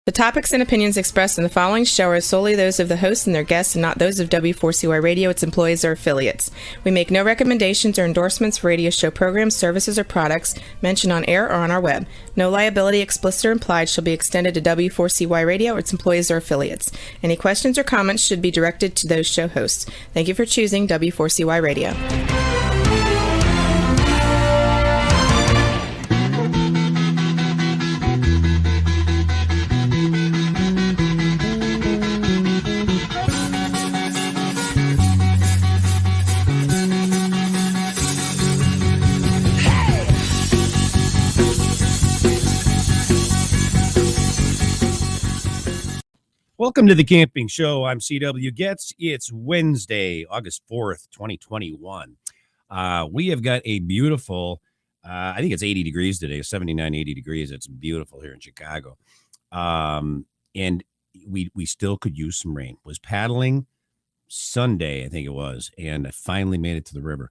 The topics and opinions expressed in the following show are solely those of the host and their guests and not those of W4CY Radio, its employees, or affiliates. We make no recommendations or endorsements for radio show programs, services, or products mentioned on air or on our web. No liability, explicit or implied, shall be extended to W4CY Radio or its employees or affiliates. Any questions or comments should be directed to those show hosts. Thank you for choosing W4CY Radio. Welcome to the Camping Show. I'm CW Getz. It's Wednesday, August 4th, 2021. We have got a beautiful, I think it's 80 degrees today, 79, 80 degrees. It's beautiful here in Chicago. And we still could use some rain. Was paddling Sunday, I think it was, and I finally made it to the river.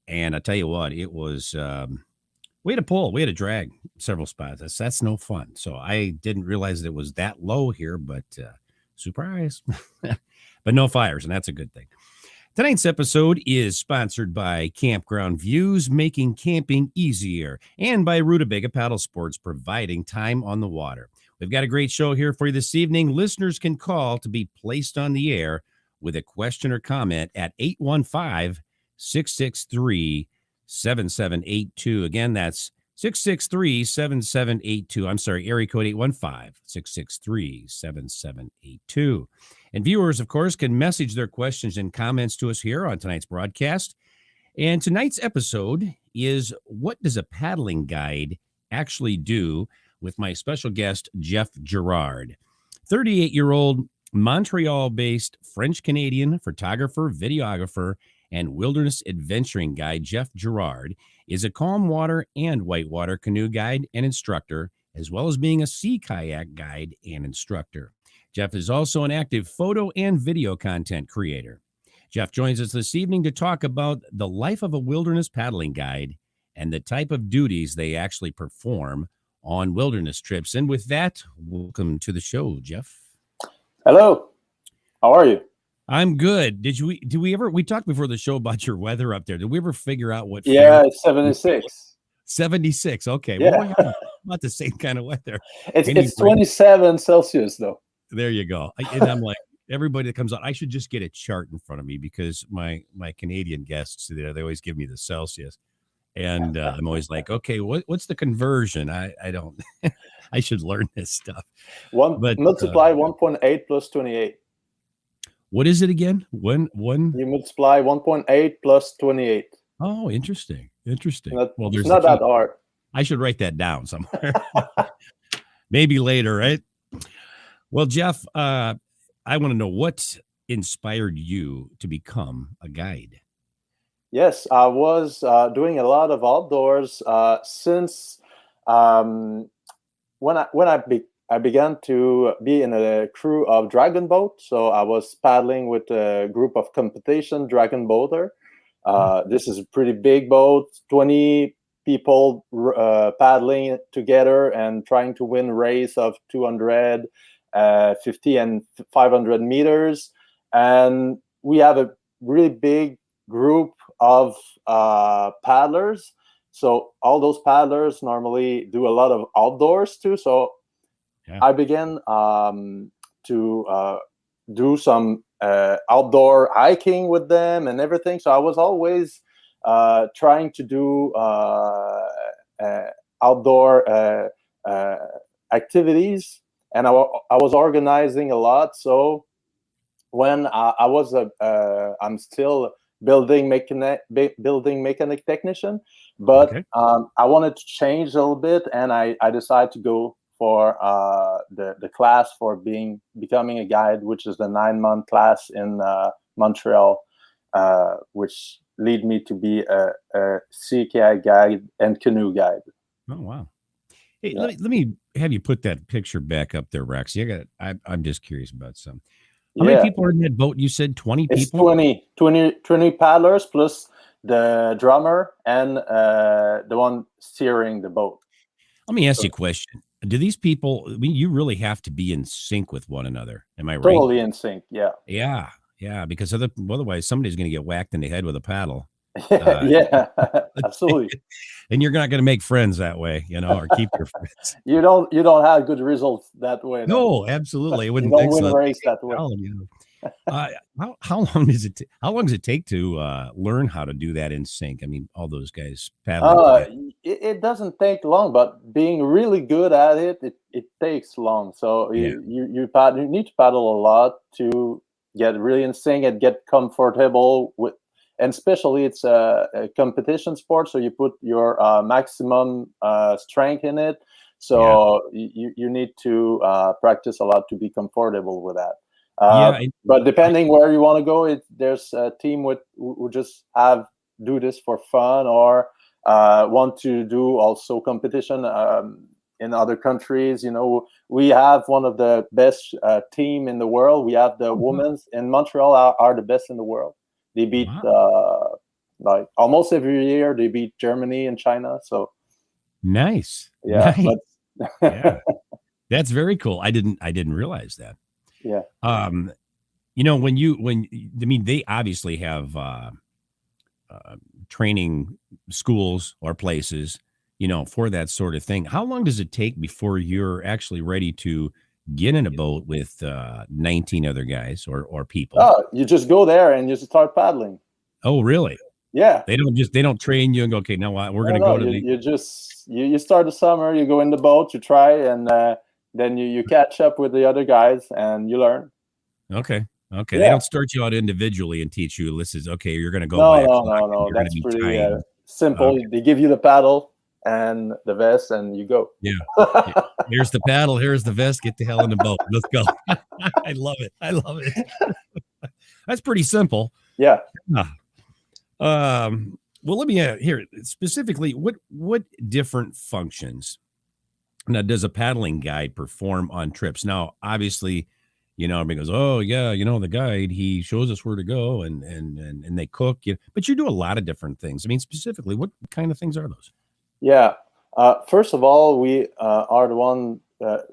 And I tell you what, it was, we had a pull, we had a drag several spots. That's no fun. So I didn't realize that it was that low here, but surprise, but no fires, and that's a good thing. Tonight's episode is sponsored by Campground Views, making camping easier, and by Rutabaga Paddle Sports, providing time on the water. We've got a great show here for you this evening. Listeners can call to be placed on the air with a question or comment at 815-663-7782. Again, that's 663-7782. I'm sorry, area code 815-663-7782. And viewers, of course, can message their questions and comments to us here on tonight's broadcast. And tonight's episode is What Does a Paddling Guide Actually Do? With my special guest, Jeff Girard. 38-year-old Montreal-based French-Canadian photographer, videographer, and wilderness adventuring guide Jeff Girard is a calm water and whitewater canoe guide and instructor, as well as being a sea kayak guide and instructor. Jeff is also an active photo and video content creator. Jeff joins us this evening to talk about the life of a wilderness paddling guide and the type of duties they actually perform on wilderness trips. And with that, welcome to the show, Jeff. Hello. How are you? I'm good. We talked before the show about your weather up there. Did we ever figure out what? Yeah, it's 76. 76. Okay. Yeah. Well, we have about the same kind of weather. It's 27 Celsius though. There you go. And I'm like, everybody that comes on, I should just get a chart in front of me because my Canadian guests, they always give me the Celsius. And I'm always like, okay, what's the conversion? I don't, I should learn this stuff. Multiply 1.8 plus 28. What is it again? One you multiply 1.8 plus 28. Oh, interesting. It's not that hard. I should write that down somewhere. Maybe later, right? Well, Jeff, I want to know what inspired you to become a guide. Yes, I was doing a lot of outdoors since when I began to be in a crew of dragon boat. So I was paddling with a group of competition dragon boater. This is a pretty big boat, 20 people paddling together and trying to win race of 200, 50 and 500 meters. And we have a really big group of paddlers. So all those paddlers normally do a lot of outdoors too. So yeah. I began to do some outdoor hiking with them and everything. So I was always trying to do outdoor activities, and I was organizing a lot. So when I was I'm still building mechanic technician, but okay. I wanted to change a little bit, and I decided to go for the class for becoming a guide, which is the 9-month class in Montreal, which lead me to be a sea kayak guide and canoe guide. Oh wow! Hey, yeah. let me have you put that picture back up there, Rex. I'm just curious about some. How many people are in that boat? You said 20 people? It's 20 paddlers plus the drummer and the one steering the boat. Let me ask you a question. Do these people? I mean, you really have to be in sync with one another. Am I right? Totally in sync. Yeah. Yeah. Because otherwise, somebody's going to get whacked in the head with a paddle. Yeah, absolutely. And you're not going to make friends that way, or keep your friends. You don't have good results that way. No, absolutely. It You wouldn't don't mix win up. race that way. How long does it how long does it take to learn how to do that in sync? I mean, all those guys paddling together. It doesn't take long, but being really good at it takes long. So Yeah. you need to paddle a lot to get really in sync and get comfortable with. And especially it's a competition sport, so you put your maximum strength in it. So you need to practice a lot to be comfortable with that. But depending where you want to go, there's a team who just do this for fun, or want to do also competition in other countries. We have one of the best team in the world. We have the women's in Montreal are the best in the world. They beat like almost every year. They beat Germany and China. So nice. Yeah, nice. Yeah, that's very cool. I didn't realize that. Yeah. They obviously have training schools or places, for that sort of thing. How long does it take before you're actually ready to get in a boat with 19 other guys or people? Oh, you just go there and you start paddling. Oh, really? Yeah. They don't train you and go, okay, now we're going to go to you start the summer, you go in the boat, you try, and then you catch up with the other guys and you learn. Okay. Yeah. They don't start you out individually and teach you, this is okay, you're going to go No. That's pretty simple. Okay. They give you the paddle and the vest and you go. Yeah. Here's the paddle, here's the vest, get the hell in the boat. Let's go. I love it. That's pretty simple. Yeah. Well, let me here specifically, what different functions now does a paddling guide perform on trips? Now, obviously, everybody goes, oh yeah, the guide, he shows us where to go and they cook, but you do a lot of different things. I mean, specifically, what kind of things are those? Yeah. First of all, we are the one.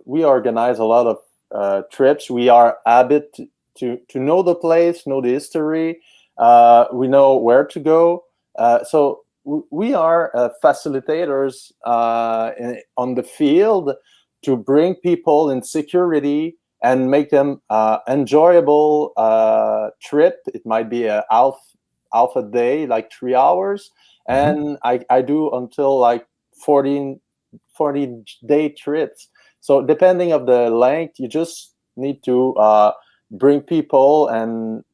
We organize a lot of trips. We are habit to know the place, know the history. We know where to go. So we are facilitators on the field to bring people in security and make them enjoyable trip. It might be a half a day, like 3 hours. And I do until like 40-day trips. So depending of the length, you just need to bring people and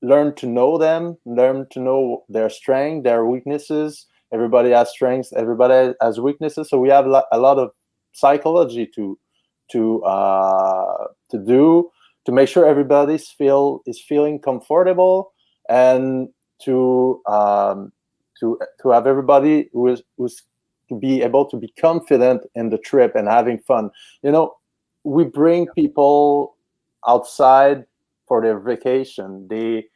learn to know them, learn to know their strength, their weaknesses. Everybody has strengths, everybody has weaknesses. So we have a lot of psychology to do to make sure everybody's feeling comfortable, and to have everybody who's to be able to be confident in the trip and having fun. We bring people outside for their vacation. They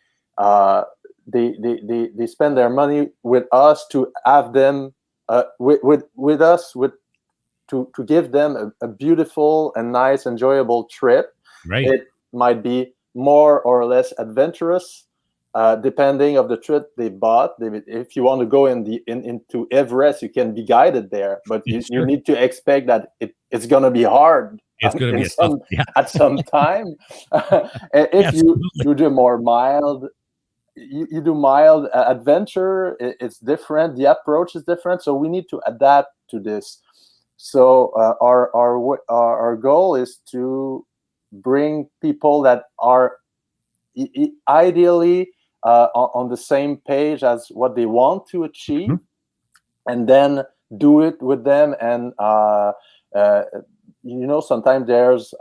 spend their money with us to have them with us to give them a beautiful and nice, enjoyable trip. Right. It might be more or less adventurous, depending of the trip they bought. If you want to go into Everest, you can be guided there, but you need to expect that it's going to be hard. It's going to be at some time. If you do more mild, you do mild adventure, it's different. The approach is different, so we need to adapt to this. So our goal is to bring people that are ideally on the same page as what they want to achieve, and then do it with them. And sometimes there's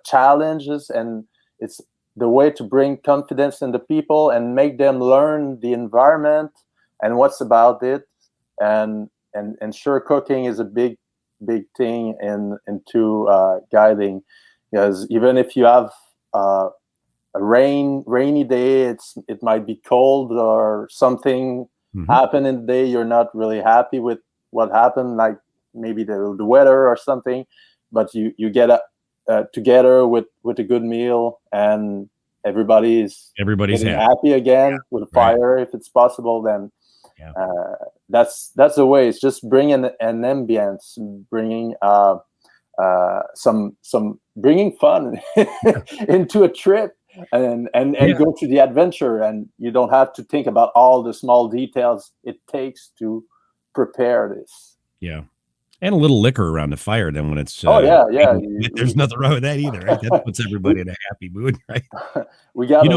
challenges, and it's the way to bring confidence in the people and make them learn the environment and what's about it. And sure, cooking is a big thing into guiding, because even if you have a rainy day, it might be cold or something happen in the day, you're not really happy with what happened. Like maybe the weather or something, but you get together with a good meal, and everybody's Everybody's getting happy. happy again with a right. fire if it's possible. Then Yeah. that's the way. It's just bringing an ambience, bringing some bringing fun into a trip, and go to the adventure, and you don't have to think about all the small details it takes to prepare this. Yeah. And a little liquor around the fire then when it's there's nothing wrong with that either, right? That puts everybody in a happy mood, right? We got a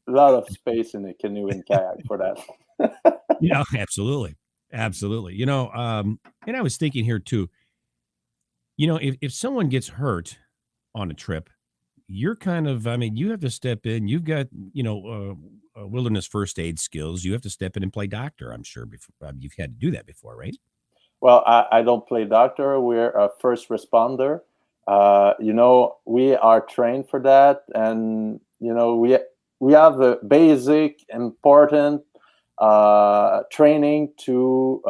lot of space in the canoe and kayak for that. Yeah, absolutely. Absolutely. And I was thinking here too, if someone gets hurt on a trip, you're kind of, you have to step in. You've got, wilderness first aid skills. You have to step in and play doctor, I'm sure. Before you've had to do that before, right? Well, I don't play doctor. We're a first responder. We are trained for that, and we have a basic important training to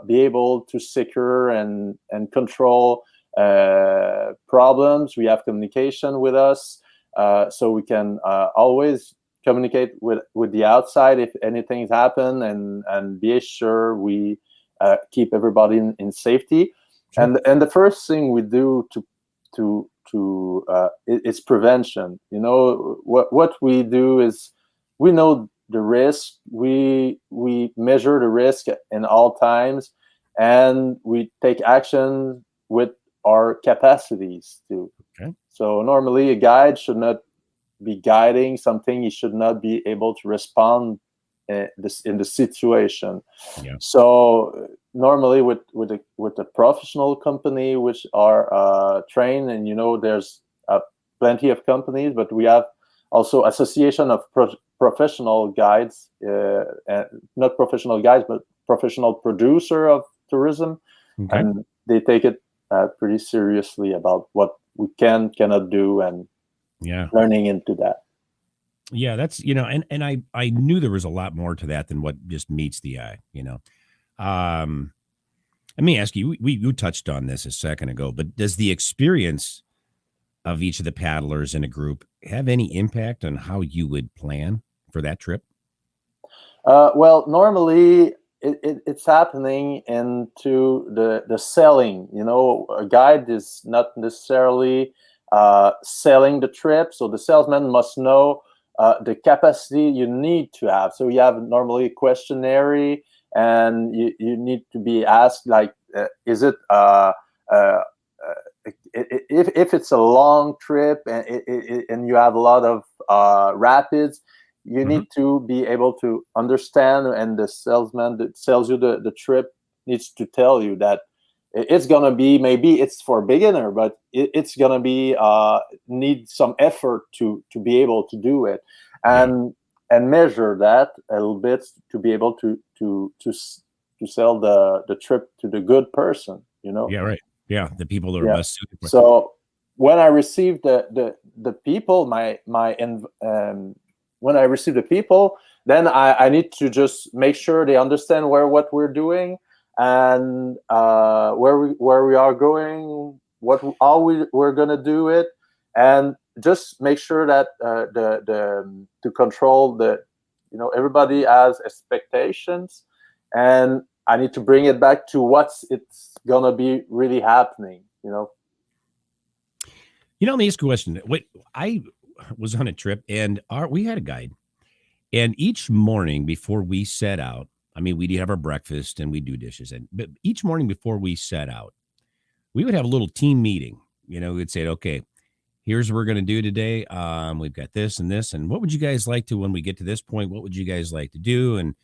be able to secure and control problems. We have communication with us, so we can always communicate with the outside if anything's happened, and be sure we keep everybody in safety. Sure. And the first thing we do to it's prevention. What we do is we know the risk. We measure the risk in all times, and we take action with our capacities too. Okay. So normally a guide should not be guiding something. He should not be able to respond in the situation. Yeah. So normally with a professional company which are trained, and there's plenty of companies, but we have also association of professional guides, not professional guides, but professional producer of tourism. Okay. And they take it pretty seriously about what we cannot do, and learning into that. Yeah, that's and I knew there was a lot more to that than what just meets the eye. Let me ask you. We touched on this a second ago, but does the experience of each of the paddlers in a group have any impact on how you would plan for that trip? Well, normally it's happening into the selling. A guide is not necessarily selling the trip, so the salesman must know the capacity you need to have. So you have normally a questionnaire, and you need to be asked, like, is it if it's a long trip and you have a lot of rapids, you need to be able to understand, and the salesman that sells you the trip needs to tell you that it's gonna be, maybe it's for beginner, but it's gonna be need some effort to be able to do it, and measure that a little bit to be able to sell the trip to the good person. Yeah, right. Yeah, the people that are best suited for it. So when I received the people, when I receive the people, then I need to just make sure they understand what we're doing, and where we are going, how we're gonna do it, and just make sure that to control everybody has expectations, and I need to bring it back to it's gonna be really happening. Let me ask you a question. I was on a trip, and we had a guide, and each morning before we set out, we'd have our breakfast and we'd do dishes, but each morning before we set out, we would have a little team meeting. We'd say, okay, here's what we're going to do today. We've got this and this, and what would you guys like to, when we get to this point, what would you guys like to do? And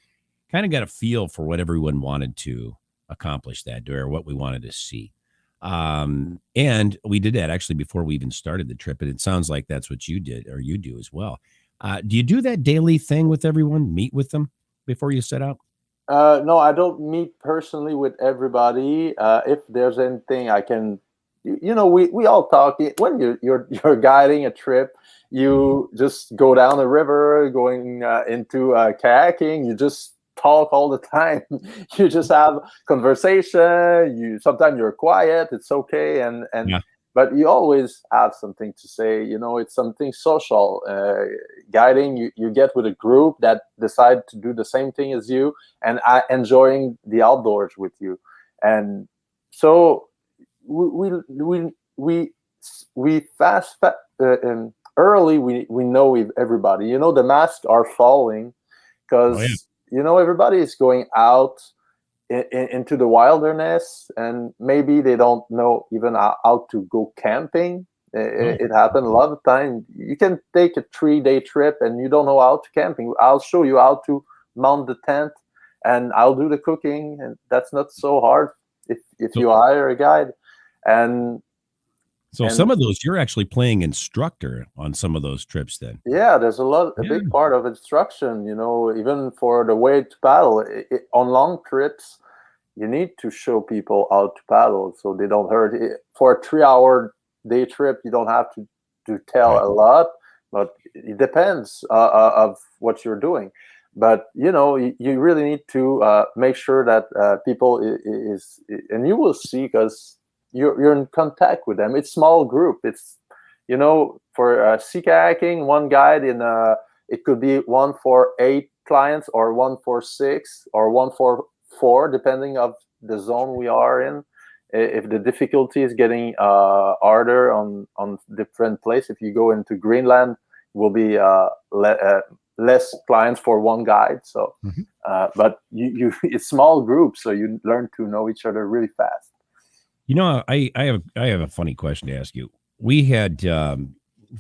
kind of got a feel for what everyone wanted to accomplish that day, or what we wanted to see. And we did that actually before we even started the trip. And it sounds like that's what you did, or you do as well. Do you do that daily thing with everyone? Meet with them before you set out? No, I don't meet personally with everybody. If there's anything I can, we all talk. When you're guiding a trip, you just go down the river, going into kayaking. You just talk all the time. You just have conversation. Sometimes you're quiet. It's okay, and Yeah. but you always have something to say. It's something social. Guiding, you get with a group that decide to do the same thing as you and enjoying the outdoors with you. And so we early we know everybody. The masks are falling because everybody is going out into the wilderness, and maybe they don't know even how to go camping. It happened a lot of time. You can take a 3-day trip and you don't know how to camping. I'll show you how to mount the tent, and I'll do the cooking, and that's not so hard if you hire a guide. And some of those, you're actually playing instructor on some of those trips then. Yeah, there's a big part of instruction, even for the way to paddle. On long trips, you need to show people how to paddle so they don't hurt. For a 3-hour day trip, you don't have to tell a lot, but it depends of what you're doing. But you really need to make sure that people is, and you will see, because you're in contact with them. It's small group. It's for sea kayaking, one guide it could be one for 8 clients, or one for 6, or one for 4, depending of the zone we are in. If the difficulty is getting harder on different place, if you go into Greenland, will be less clients for one guide. So, but you it's small groups, so you learn to know each other really fast. I have a funny question to ask you. We had a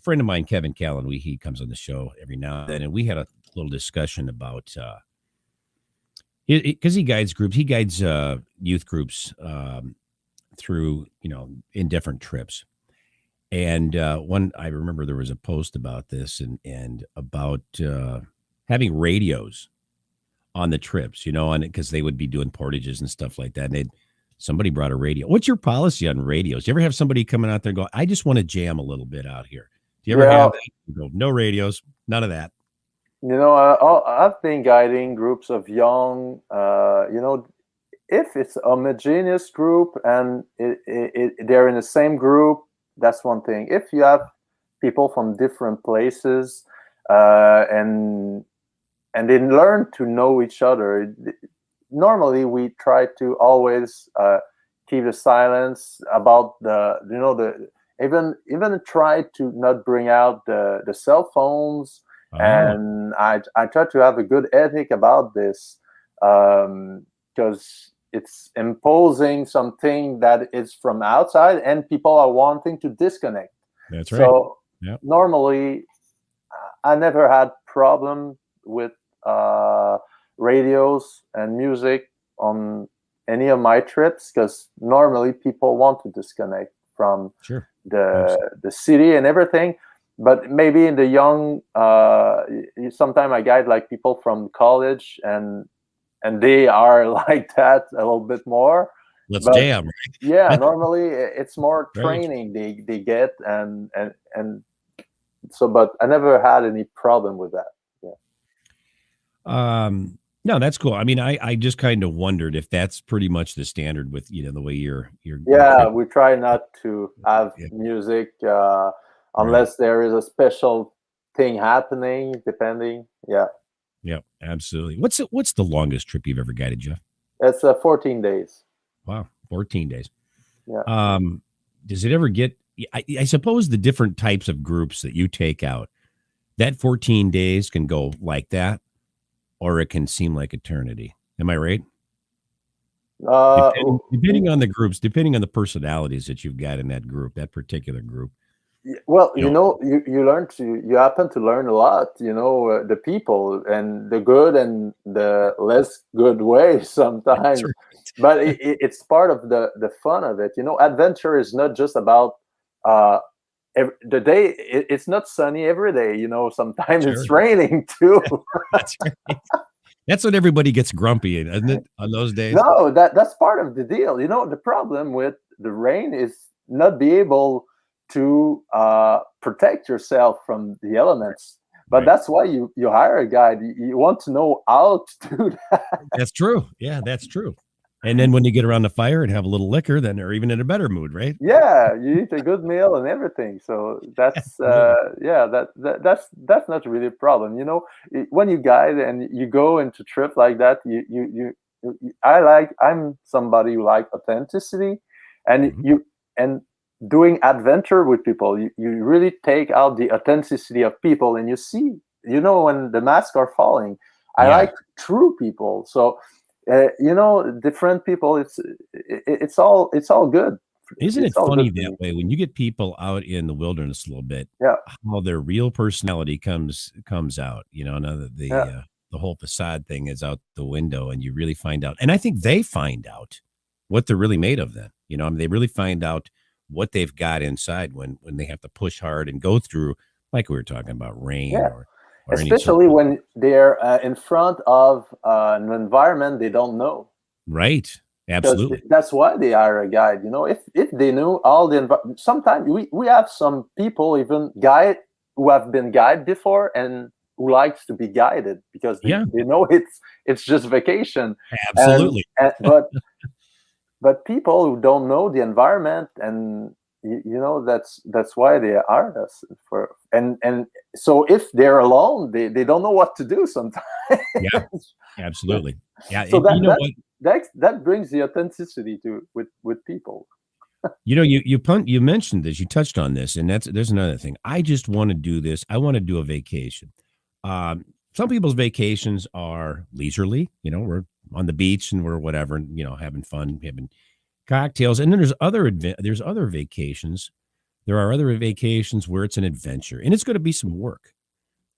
friend of mine, Kevin Callan. He comes on the show every now and then, and we had a little discussion about because he guides groups. He guides youth groups through in different trips. And I remember there was a post about this and about having radios on the trips, and because they would be doing portages and stuff like that, and somebody brought a radio. What's your policy on radios? Do you ever have somebody coming out there and go, I just want to jam a little bit out here? Do you ever have that? You go, no radios, none of that. I've been guiding groups of young, if it's a homogeneous group and they're in the same group, that's one thing. If you have people from different places and they learn to know each other, normally we try to always keep the silence about even try to not bring out the cell phones. And I try to have a good ethic about this, because it's imposing something that is from outside, and people are wanting to disconnect. That's right. So normally, I never had problem with radios and music on any of my trips, because normally people want to disconnect from the city and everything. But maybe in the young, sometimes I guide like people from college, and they are like that a little bit more. Let's jam. Right? Yeah, normally it's more training they get, and so. But I never had any problem with that. Yeah. No, that's cool. I mean, I just kind of wondered if that's pretty much the standard with the way you're. Yeah, we try not to have music unless there is a special thing happening, depending. Yeah. Yeah, absolutely. What's the longest trip you've ever guided, Jeff? It's 14 days. Wow, 14 days. Yeah. Does it ever get? I suppose the different types of groups that you take out, that 14 days can go like that, or it can seem like eternity. Am I right? Depending on the groups, depending on the personalities that you've got in that group, that particular group. Well, you happen to learn a lot, the people, and the good and the less good way sometimes. Right. But it's part of the fun of it. Adventure is not just about the day. It's not sunny every day. Sometimes it's raining too. That's right. That's when everybody gets grumpy, isn't it, on those days? No, that's part of the deal. The problem with the rain is not be able to protect yourself from the elements. But Right. that's why you hire a guide. You want to know how to do that. That's true. Yeah, that's true. And then when you get around the fire and have a little liquor, then they're even in a better mood, right? Yeah, you eat a good meal and everything. So that's Absolutely. yeah, that's not really a problem. You know, when you guide and you go into trip like that, I'm somebody who like authenticity, and Mhm. and doing adventure with people, you really take out the authenticity of people, and you see, you know, when the masks are falling. I Yeah. like true people. So you know, different people, it's all good. Isn't it It's all good funny for that me. way when you get people out in the wilderness a little bit, Yeah, how their real personality comes out, you know, now that yeah, the whole facade thing is out the window and you really find out. And I think they find out what they're really made of then. You know, I mean, they really find out what they've got inside when they have to push hard and go through, like we were talking about, rain yeah. or any sort Especially of, when they're in front of an environment they don't know, right. because Absolutely. that's why they hire a guide. You know, if they knew all the sometimes we have some people, even guide, who have been guided before and who likes to be guided because Yeah, they know it's just vacation. absolutely. And but people who don't know the environment, and you know, that's why they hired us for. And so if they're alone, they don't know what to do sometimes. Yeah, absolutely. Yeah. So And you know what? that brings the authenticity to with people. You mentioned this, you touched on this, and there's another thing. I just want to do this. I want to do a vacation. Some people's vacations are leisurely. You know, we're on the beach and we're whatever, you know, having fun, having cocktails. And then there's other vacations. There are other vacations where it's an adventure and it's going to be some work.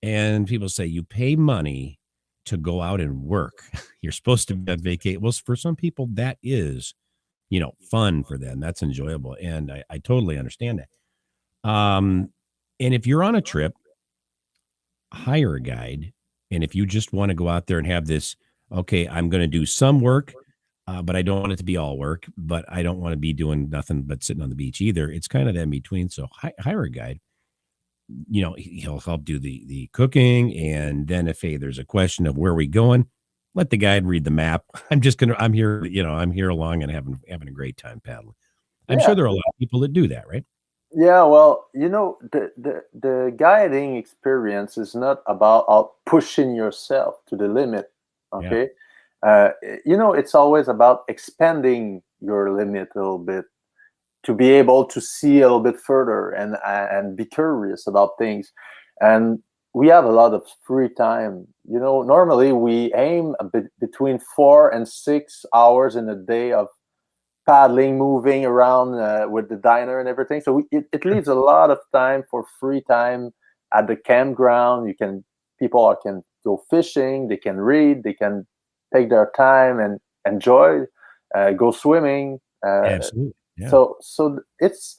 And people say you pay money to go out and work. You're supposed to be on vacation. Well, for some people, that is, you know, fun for them. That's enjoyable. And I totally understand that. And if you're on a trip, hire a guide. And if you just want to go out there and have this, okay, I'm going to do some work, but I don't want it to be all work, but I don't want to be doing nothing but sitting on the beach either. It's kind of that in between. So hire a guide. You know, he'll help do the cooking. And then if, hey, there's a question of where are we going, let the guide read the map. I'm here, you know, I'm here along and having a great time paddling. I'm Yeah, sure there are a lot of people that do that, right? yeah. Well, you know, the guiding experience is not about pushing yourself to the limit. Yeah. Okay, uh, you know, it's always about expanding your limit a little bit, to be able to see a little bit further and be curious about things. And we have a lot of free time. You know, normally we aim a bit between 4 and 6 hours in a day of paddling, moving around with the diner and everything. So it leaves a lot of time for free time at the campground. People can go fishing, they can read, they can take their time and enjoy, go swimming. Absolutely. Yeah. So it's,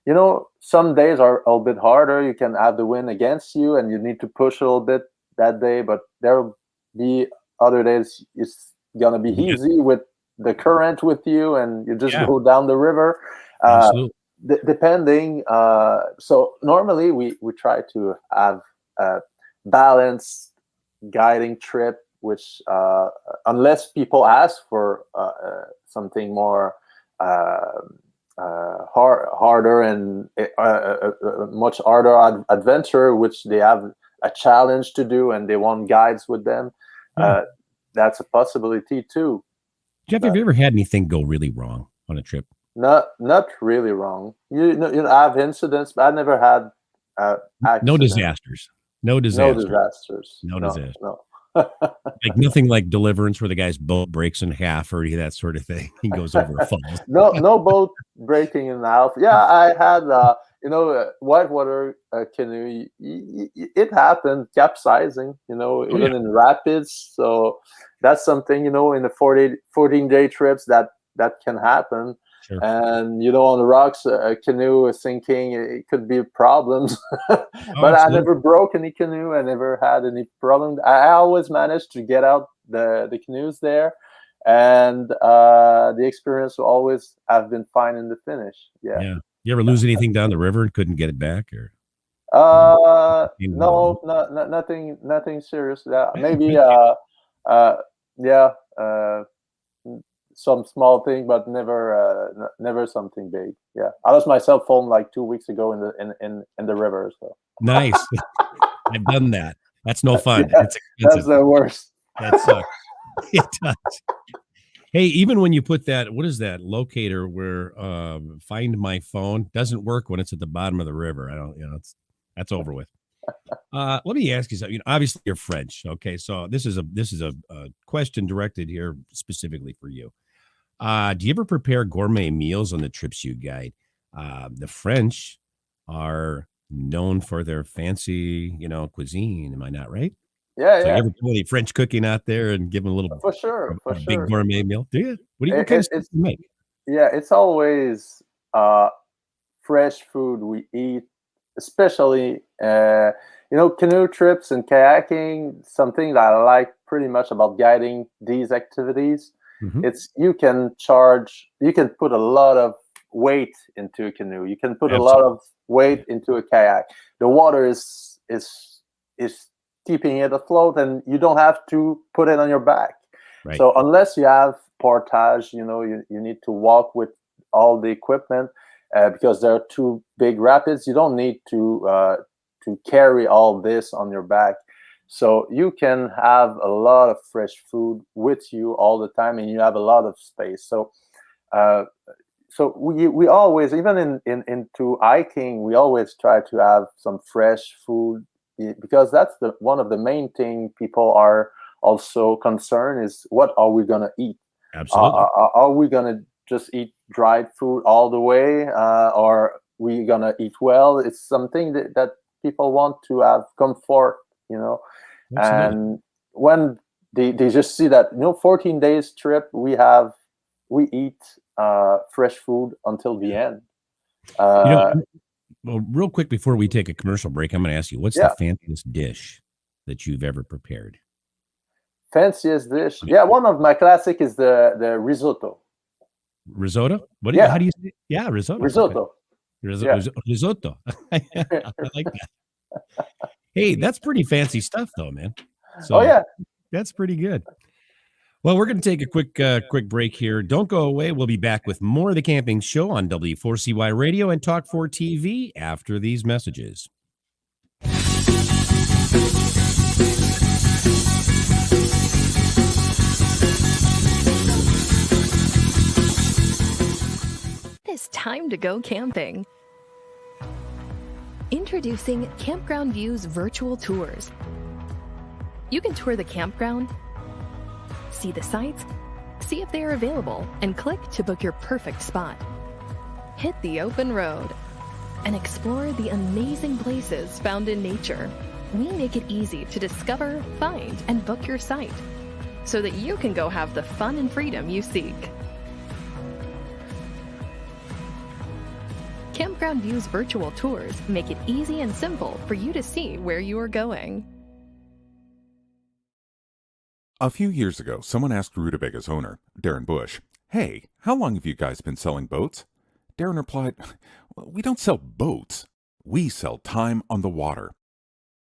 you know, some days are a little bit harder. You can have the wind against you and you need to push a little bit that day, but there'll be other days it's gonna be Yeah. easy with the current with you, and you just Yeah. go down the river. uh, Absolutely. Depending, so normally we try to have a balanced guiding trip, which unless people ask for something more uh, harder and much harder adventure, which they have a challenge to do and they want guides with them, Yeah. uh, that's a possibility too. Jeff, have But you ever had anything go really wrong on a trip? not really wrong. I have incidents, but I never had No accident. disasters. No No disasters. disasters. No No, disaster. no. Like nothing like Deliverance where the guy's boat breaks in half or any of that sort of thing. He goes over a falls. No boat breaking in half. Yeah, I had you know, whitewater canoe. It happened, capsizing. You know, Oh yeah, even in rapids. So that's something, you know, in the 14-day trips that can happen. sure. And you know, on the rocks, a canoe is sinking. It could be problems. Oh, But I absolutely. never broke any canoe. I never had any problem. I always managed to get out the canoes there, and the experience will always have been fine in the finish. Yeah. Yeah. You ever lose anything down the river and couldn't get it back or no, nothing serious. Yeah, maybe yeah, some small thing, but never something big. Yeah, I lost my cell phone like 2 weeks ago in the river. So Nice. I've done that. That's no fun. yeah, It's that's expensive. the worst. That sucks. It does. Hey, even when you put that, what is that locator where find my phone doesn't work when it's at the bottom of the river? I don't, that's over with. Let me ask you something. Obviously you're French. Okay. So this is a question directed here specifically for you. Do you ever prepare gourmet meals on the trips you guide? The French are known for their fancy, cuisine. Am I not right? Yeah, So you yeah, ever do any French cooking out there and give them a little for sure, for a big sure. gourmet meal? Do you? What kind of stuff It's do you make? yeah, it's always fresh food we eat, especially canoe trips and kayaking. Something that I like pretty much about guiding these activities, Mhm. it's you can put a lot of weight into a canoe. You can put a lot Absolutely. of weight into a kayak. The water is keeping it afloat, and you don't have to put it on your back. Right. So unless you have portage, you need to walk with all the equipment because there are two big rapids. You don't need to carry all this on your back. So you can have a lot of fresh food with you all the time, and you have a lot of space. So uh, we always, even into hiking, we always try to have some fresh food because that's the one of the main thing people are also concerned is what are we gonna eat? Absolutely. Are we gonna just eat dried food all the way, or we gonna eat well? It's something that people want to have comfort, Absolutely. and when they just see that 14 days trip we eat fresh food until the end. You know, Uh, well, real quick before we take a commercial break, I'm going to ask you, what's the yeah, fanciest dish that you've ever prepared? fanciest dish. Yeah, one of my classic is the risotto. Risotto? Yeah, How do you say it? Yeah, risotto. Okay. risotto. Yeah. Risotto. I like that. Hey, that's pretty fancy stuff though, man. Oh So yeah. that's pretty good. Well, we're going to take a quick break here. Don't go away. We'll be back with more of the Camping Show on W4CY Radio and Talk 4 TV after these messages. It's time to go camping. Introducing Campground View's virtual tours. You can tour the campground, see the sites, see if they are available, and click to book your perfect spot. Hit the open road and explore the amazing places found in nature. We make it easy to discover, find, and book your site so that you can go have the fun and freedom you seek. Campground View's virtual tours make it easy and simple for you to see where you are going. A few years ago, someone asked Rutabaga's owner, Darren Bush, "Hey, how long have you guys been selling boats?" Darren replied, "We don't sell boats. We sell time on the water."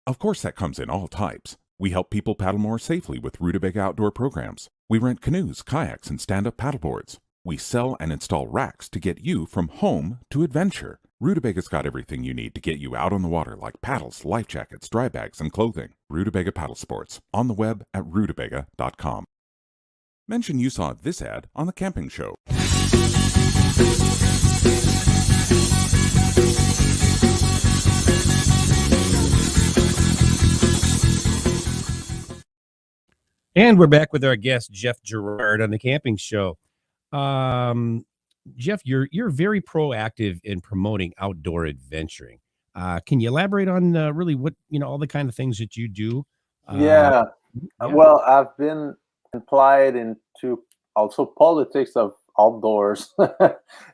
Of course, that comes in all types. We help people paddle more safely with Rutabaga outdoor programs. We rent canoes, kayaks, and stand-up paddleboards. We sell and install racks to get you from home to adventure. Rutabaga's got everything you need to get you out on the water, like paddles, life jackets, dry bags, and clothing. Rutabaga Paddle Sports, on the web at rutabaga.com. Mention you saw this ad on The Camping Show. And we're back with our guest, Jeff Girard, on The Camping Show. Jeff, you're very proactive in promoting outdoor adventuring. Can you elaborate on really what all the kind of things that you do? Yeah. Yeah. Well, I've been implied into also politics of outdoors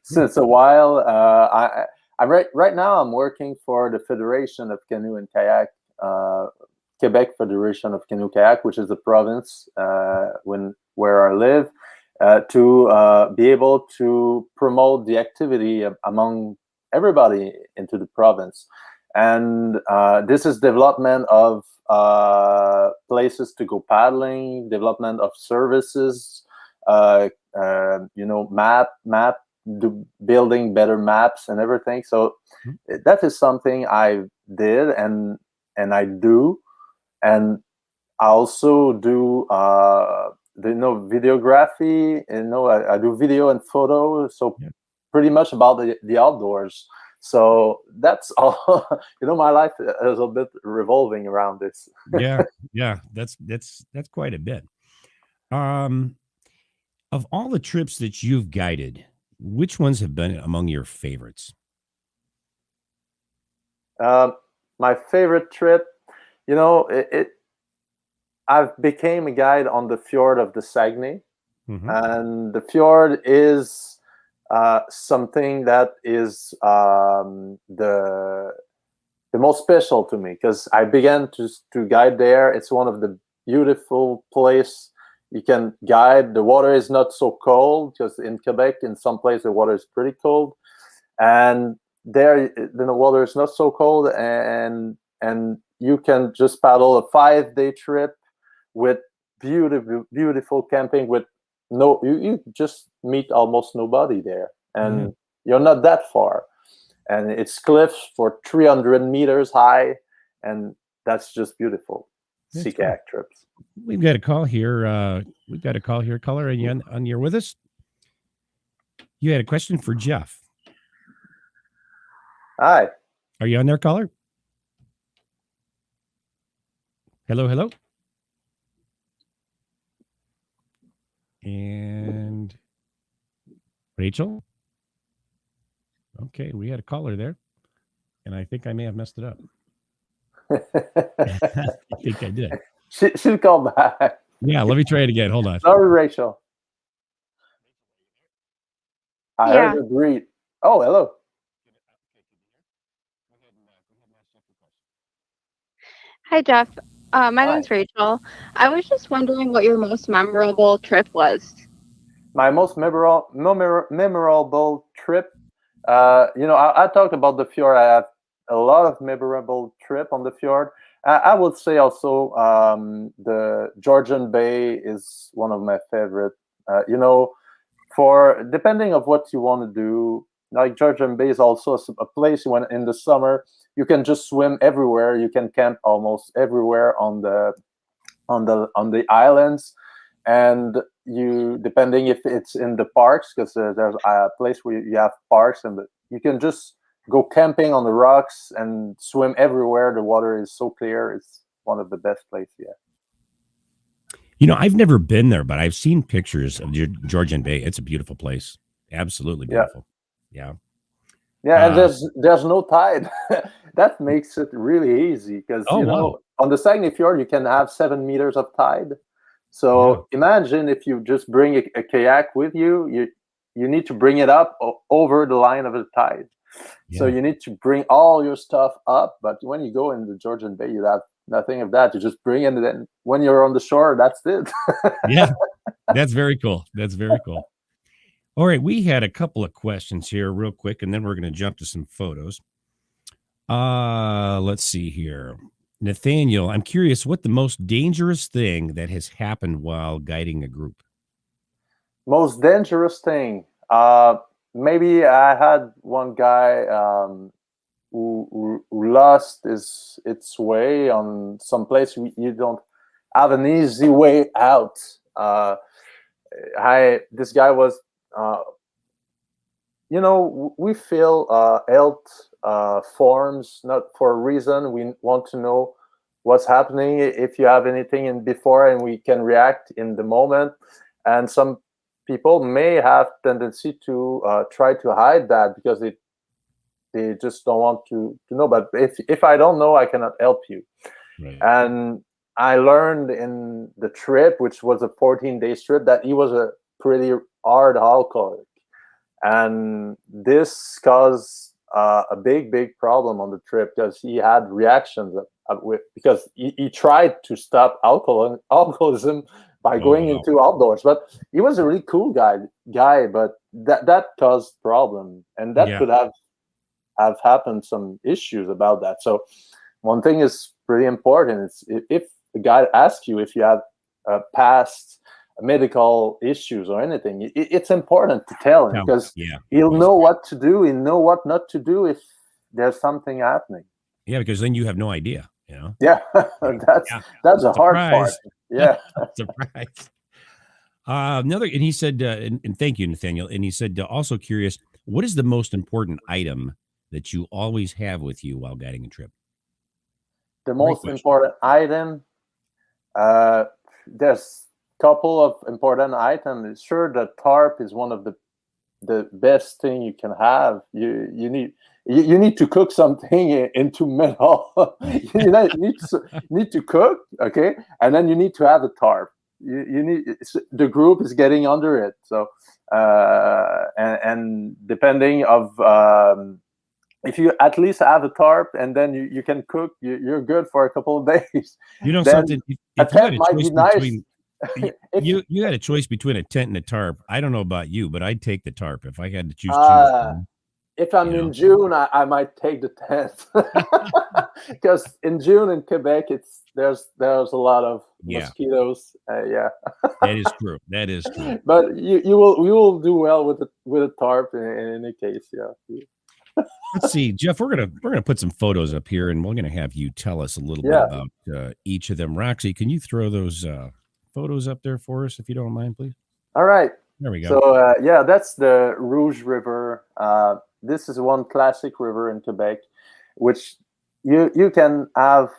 since a while. Right now I'm working for the Federation of Canoe and Kayak, Quebec Federation of Canoe Kayak, which is the province where I live, to be able to promote the activity among everybody into the province. And this is development of places to go paddling, development of services, building better maps and everything. So that is something I did and I do. And I also do videography. I do video and photo. So pretty much about the outdoors. So that's all. My life is a bit revolving around this. yeah, that's quite a bit. Of all the trips that you've guided, which ones have been among your favorites? My favorite trip, I've became a guide on the fjord of the Saguenay, and the fjord is something that is the most special to me, because I began to guide there. It's one of the beautiful place you can guide. The water is not so cold, because in Quebec, in some places, the water is pretty cold, and there the water is not so cold, and you can just paddle a 5-day trip with beautiful camping with you just meet almost nobody there, and you're not that far, and it's cliffs for 300 meters high, and that's just beautiful. Sea kayak trips. We've got a call here. Caller, are you with us? You had a question for Jeff. Hi. Are you on there, caller? Hello. And Rachel? Okay, we had a caller there, and I think I may have messed it up. I think I did. She'll call back. Yeah, let me try it again. Hold on. Sorry, Rachel. I heard a greet. Oh, hello. Hi, Jeff. My name's Rachel. I was just wondering what your most memorable trip was. My most memorable trip. I talked about the fjord. I have a lot of memorable trip on the fjord. I would say also the Georgian Bay is one of my favorite. For depending of what you want to do, like Georgian Bay is also a place when in the summer you can just swim everywhere. You can camp almost everywhere on the islands, and you depending if it's in the parks, because there's a place where you have parks, and you can just go camping on the rocks and swim everywhere. The water is so clear. It's one of the best places. I've never been there, but I've seen pictures of Georgian Bay. It's a beautiful place. Absolutely beautiful. Yeah. And there's no tide. That makes it really easy, because on the Saguenay Fjord you can have 7 meters of tide. So imagine if you just bring a kayak with you, you need to bring it up over the line of the tide. So you need to bring all your stuff up. But when you go in the Georgian Bay, you have nothing of that. You just bring it, and then when you're on the shore, that's it. Yeah, that's very cool. All right, we had a couple of questions here real quick, and then we're going to jump to some photos. Let's see here. Nathaniel, I'm curious what the most dangerous thing that has happened while guiding a group. Most dangerous thing. Maybe I had one guy who lost its way on some place. You don't have an easy way out. This guy was, we fill health forms not for a reason. We want to know what's happening, if you have anything in before, and we can react in the moment. And some people may have tendency to try to hide that because they just don't want to know. But if I don't know, I cannot help you. Right. And I learned in the trip, which was a 14-day trip, that he was a pretty hard alcoholic, and this caused a big problem on the trip, because he had reactions because he tried to stop alcoholism by going into outdoors. But he was a really cool guy, but that caused problem, and that could have have happened some issues about that. So one thing is pretty important. It's if the guide asks you if you have past medical issues or anything, it's important to tell him, because he'll know what to do, he'll know what not to do if there's something happening. Yeah, because then you have no idea, Yeah, that's a hard part. Yeah. Surprise. And he said, and thank you, Nathaniel. And he said, also curious, what is the most important item that you always have with you while guiding a trip? The most important item, there's a couple of important items. Sure, the tarp is one of the best thing you can have. You need to cook something into metal. you need to cook, okay, and then you need to have a tarp. You need, the group is getting under it. So and depending of if you at least have a tarp and then you can cook, you're good for a couple of days. Something. A tent might be nice. You had a choice between a tent and a tarp. I don't know about you, but I'd take the tarp if I had to choose two. If I'm in June, I might take the tent, because in June in Quebec, there's a lot of mosquitoes. That is true. That is true. But you will do well with a tarp in any case. Yeah. Let's see, Jeff. We're gonna put some photos up here, and we're gonna have you tell us a little bit about each of them. Roxy, can you throw those photos up there for us, if you don't mind, please? All right. There we go. So that's the Rouge River. This is one classic river in Quebec, which you can have.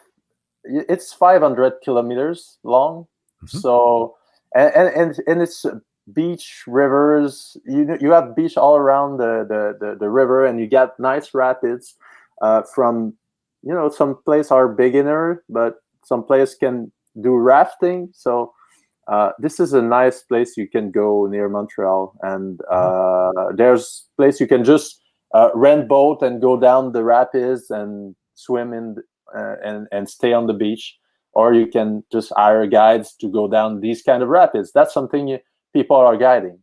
It's 500 kilometers long. Mm-hmm. So and it's beach rivers. You have beach all around the river, and you get nice rapids. From some places are beginner, but some places can do rafting. So this is a nice place you can go near Montreal, and there's place you can just rent boat and go down the rapids and swim in and stay on the beach, or you can just hire guides to go down these kind of rapids. That's something people are guiding.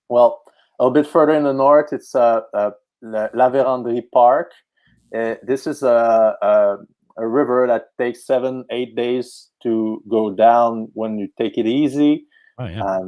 Well, a little bit further in the north, it's La Vérendrye Park. This is a river that takes 7-8 days to go down when you take it easy. Oh, yeah.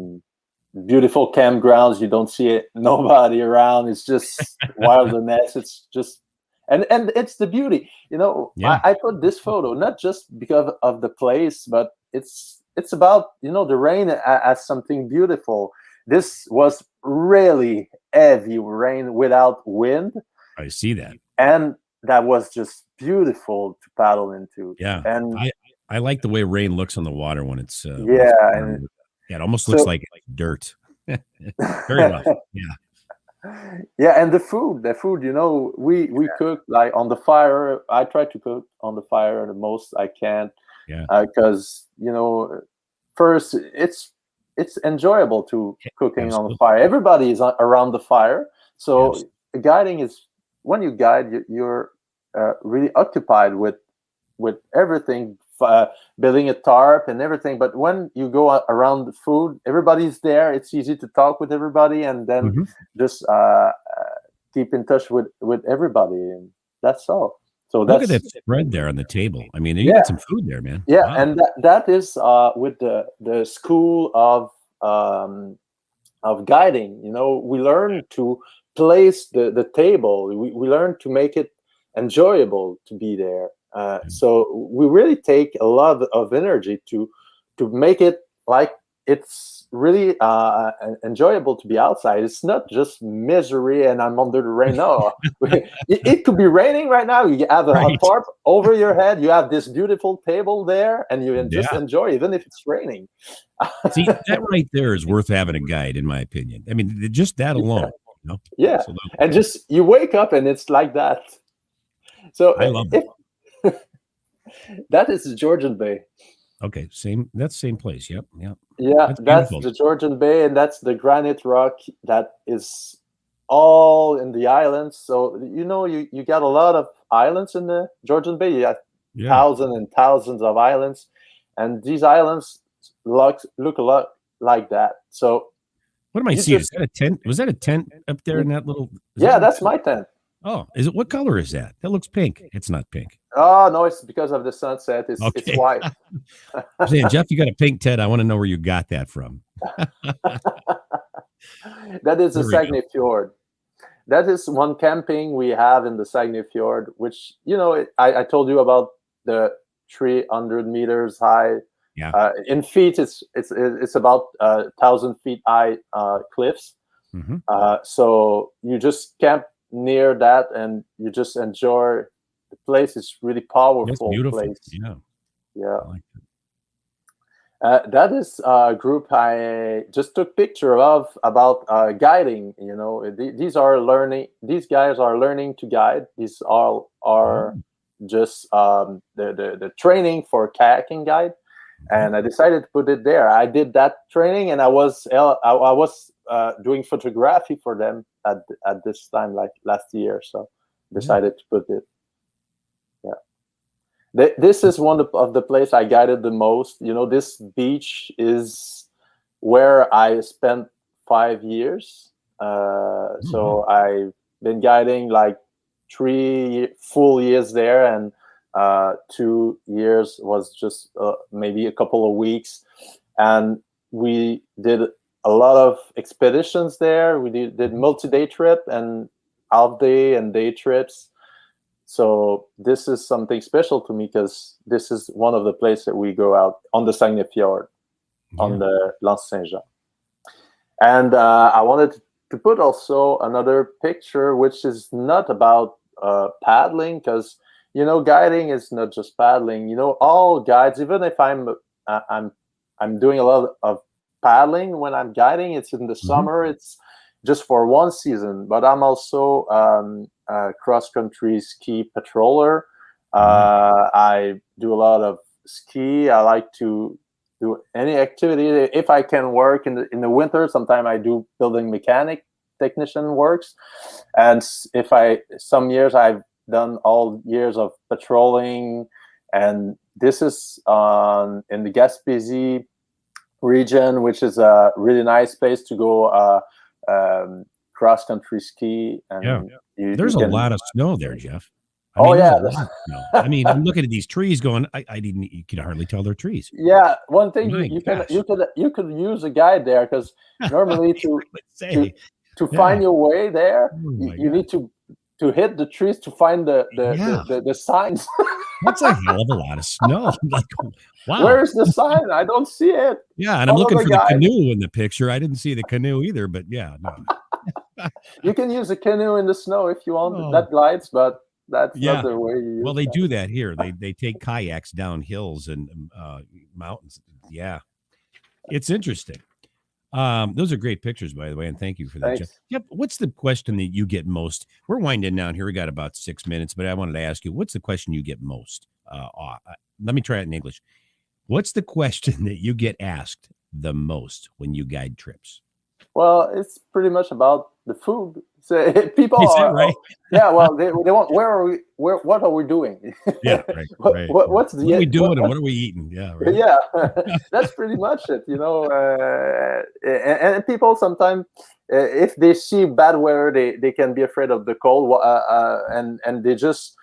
Beautiful campgrounds. You don't see nobody around. It's just wilderness. It's just and it's the beauty. I put this photo not just because of the place, but it's about the rain as something beautiful. This was really heavy rain without wind. I see that, and that was just beautiful to paddle into. Yeah, and I like the way rain looks on the water when it's it almost looks like dirt. Very rough. Yeah, and the food, we cook like on the fire. I try to cook on the fire the most I can. Yeah, because first it's enjoyable to cooking on the fire. Everybody is around the fire, so guiding is when you guide, you're really occupied with everything, building a tarp and everything. But when you go around the food, everybody's there. It's easy to talk with everybody, and then just keep in touch with everybody, and that's all. So look at that spread there on the table. I mean, you got some food there, man. Yeah, wow. And that is with the school of guiding. We learn to place the table. We learn to make it enjoyable to be there. So we really take a lot of energy to make it like it's really enjoyable to be outside. It's not just misery and I'm under the rain. No, it could be raining right now. You have a tarp over your head. You have this beautiful table there, and you just enjoy, even if it's raining. See, that right there is worth having a guide, in my opinion. I mean, just that alone. Yeah, absolutely. And just you wake up and it's like that. So I love it. That is the Georgian Bay. Okay, that's same place. Yep. Yeah, that's the Georgian Bay, and that's the granite rock that is all in the islands. So you got a lot of islands in the Georgian Bay. You have thousands and thousands of islands, and these islands look a lot like that. So what am I seeing? Is that a tent? Was that a tent up there in that little? That's my tent. Oh, is it? What color is that? That looks pink. It's not pink. Oh no, it's because of the sunset. It's Okay. white. I'm saying, Jeff, you got a pink Ted. I want to know where you got that from. That is the There we Saguenay Fjord. That is one camping we have in the Saguenay Fjord, which, you know, I told you about the 300 meters high. Yeah. In feet, it's about 1,000 feet high cliffs. Mm-hmm. So you just camp near that, and you just enjoy the place. It's really powerful. It's beautiful. Place. Yeah. Yeah. I like that. That is a group I just took picture of about guiding. You know, these are learning. These guys are learning to guide. These all are just the training for kayaking guide. And I decided to put it there. I did that training, and I was doing photography for them at this time, like last year. So decided to put it. Yeah, this is one of the place I guided the most. You know, this beach is where I spent 5 years. So I've been guiding like 3 full years there, and 2 years was just maybe a couple of weeks. And we did a lot of expeditions there. We did multi-day trip and half-day and day trips. So this is something special to me, because this is one of the places that we go out on the Saguenay Fjord, on the Lance Saint-Jean. And I wanted to put also another picture, which is not about paddling, because, you know, guiding is not just paddling. You know, all guides, even if I'm doing a lot of paddling when I'm guiding, it's in the summer, it's just for one season. But I'm also a cross-country ski patroller. I do a lot of ski. I like to do any activity if I can work in the winter. Sometimes I do building mechanic technician works, and some years I've done all years of patrolling. And this is in the Gaspésie region, which is a really nice place to go cross-country ski. And there's a lot of snow there, Jeff. I mean, I'm looking at these trees going, you can hardly tell they're trees. Yeah, one thing you could use a guide there, because normally to find your way there, you need to hit the trees to find the signs. That's a hell of a lot of snow. Like, wow. Where's the sign? I don't see it. Yeah, and I'm looking for the canoe in the picture. I didn't see the canoe either, but yeah. No. You can use a canoe in the snow if you want. That glides, but that's not the way you use it. Well, they do that here. They take kayaks down hills and mountains. Yeah. It's interesting. Those are great pictures, by the way, and thank you for that. Thanks. Jeff. Yep. What's the question that you get most? We're winding down here. We got about 6 minutes, but I wanted to ask you, what's the question you get most? Let me try it in English. What's the question that you get asked the most when you guide trips? Well, it's pretty much about the food. So people Is that are right? Yeah. Well, they want, where are we? What are we doing? Yeah. Right. What's what are we doing and what are we eating? Yeah. Right. Yeah. That's pretty much it. You know, and people sometimes, if they see bad weather, they can be afraid of the cold, and they just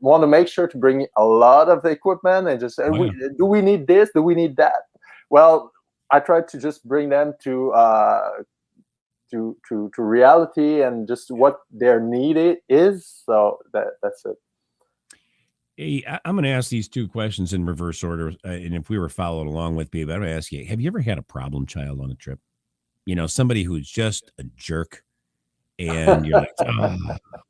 want to make sure to bring a lot of the equipment and just say, do we need this? Do we need that? Well, I try to just bring them to reality and just what their need is. So that's it. Hey, I'm going to ask these two questions in reverse order. And if we were followed along with me, I'm going to ask you, have you ever had a problem child on a trip? You know, somebody who's just a jerk, and you're like, oh,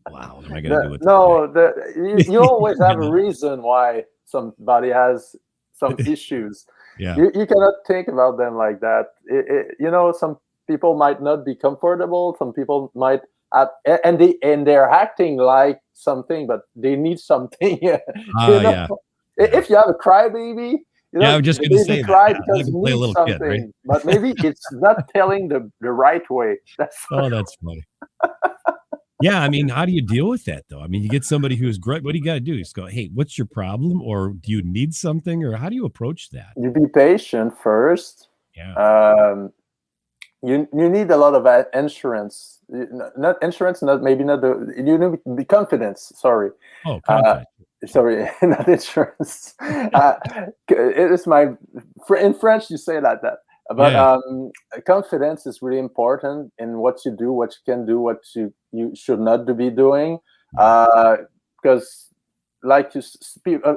wow, what am I going to do with No, you always have a reason why somebody has some issues. Yeah. You cannot think about them like that. You know, some people might not be comfortable. Some people might have, and they're acting like something, but they need something. If you have a crybaby, I'm just going to say cry that. because play a little something, kid, right? But maybe it's not telling the right way. That's funny. Yeah, I mean, how do you deal with that, though? I mean, you get somebody who's great. What do you got to do? You just go, hey, what's your problem? Or do you need something? Or how do you approach that? You be patient first. Yeah. you need a lot of insurance, not insurance, not maybe not the you need the confidence. Sorry, Oh, confidence. sorry, not insurance. It is in French you say like that. But confidence is really important in what you do, what you can do, what you should not be doing, because like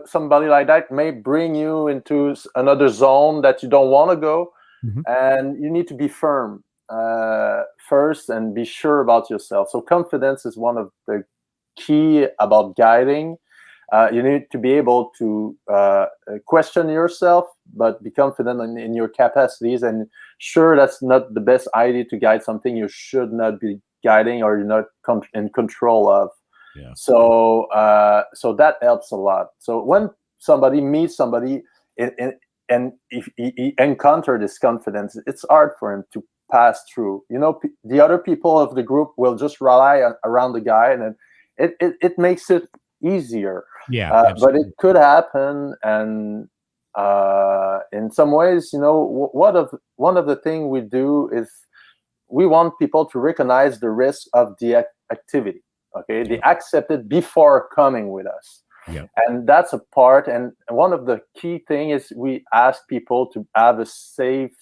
somebody like that may bring you into another zone that you don't want to go. Mm-hmm. And you need to be firm first and be sure about yourself. So confidence is one of the key about guiding. You need to be able to question yourself, but be confident in your capacities, and sure that's not the best idea to guide something you should not be guiding or you're not in control of. Yeah. So that helps a lot. So when somebody meets somebody and if he encounter this confidence, it's hard for him to pass through. The other people of the group will just rely around the guy, and then it makes it easier. Yeah, but it could happen, and in some ways, one of the things we do is we want people to recognize the risk of the activity. Okay, they accept it before coming with us. Yeah. And that's a part. And one of the key things is we ask people to have a safe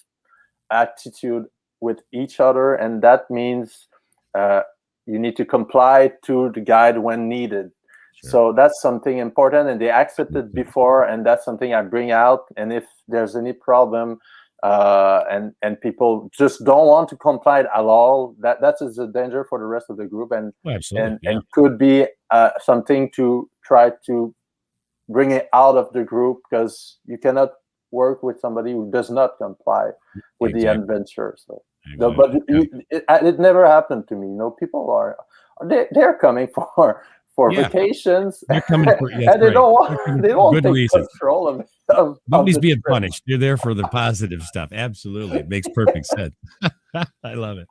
attitude with each other. And that means you need to comply to the guide when needed. Sure. So that's something important. And they accept it before. And that's something I bring out. And if there's any problem and people just don't want to comply at all, that is a danger for the rest of the group. And and could be something to try to bring it out of the group, because you cannot work with somebody who does not comply with the adventure. So, but it never happened to me. People they're coming for vacations. They're coming for, and they don't take control of nobody's being punished. You're there for the positive stuff. Absolutely, it makes perfect sense. I love it.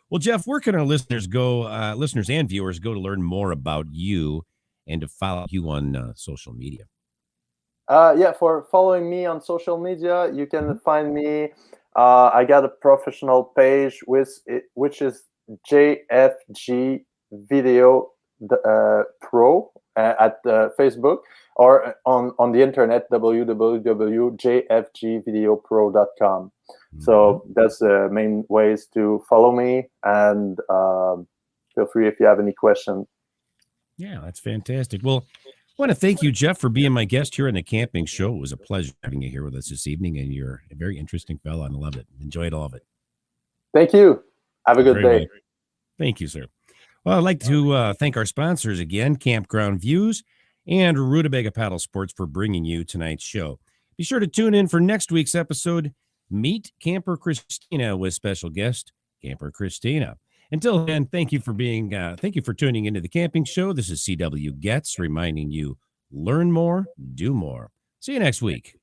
Well, Jeff, where can our listeners go? Listeners and viewers go to learn more about you and to follow you on social media. For following me on social media, you can find me. I got a professional page which is JFG Video Pro at Facebook, or on the internet, www.jfgvideopro.com. So that's the main ways to follow me, and feel free if you have any questions. Yeah, that's fantastic. Well, I want to thank you, Jeff, for being my guest here on the Camping Show. It was a pleasure having you here with us this evening, and you're a very interesting fellow, and I love it. Enjoyed all of it. Thank you. Have a good day. Thank you, sir. Well, I'd like to thank our sponsors again, Campground Views and Rutabaga Paddle Sports, for bringing you tonight's show. Be sure to tune in for next week's episode, Meet Camper Christina, with special guest, Camper Christina. Until then, thank you for tuning into the Camping Show. This is CW Getz reminding you, learn more, do more. See you next week.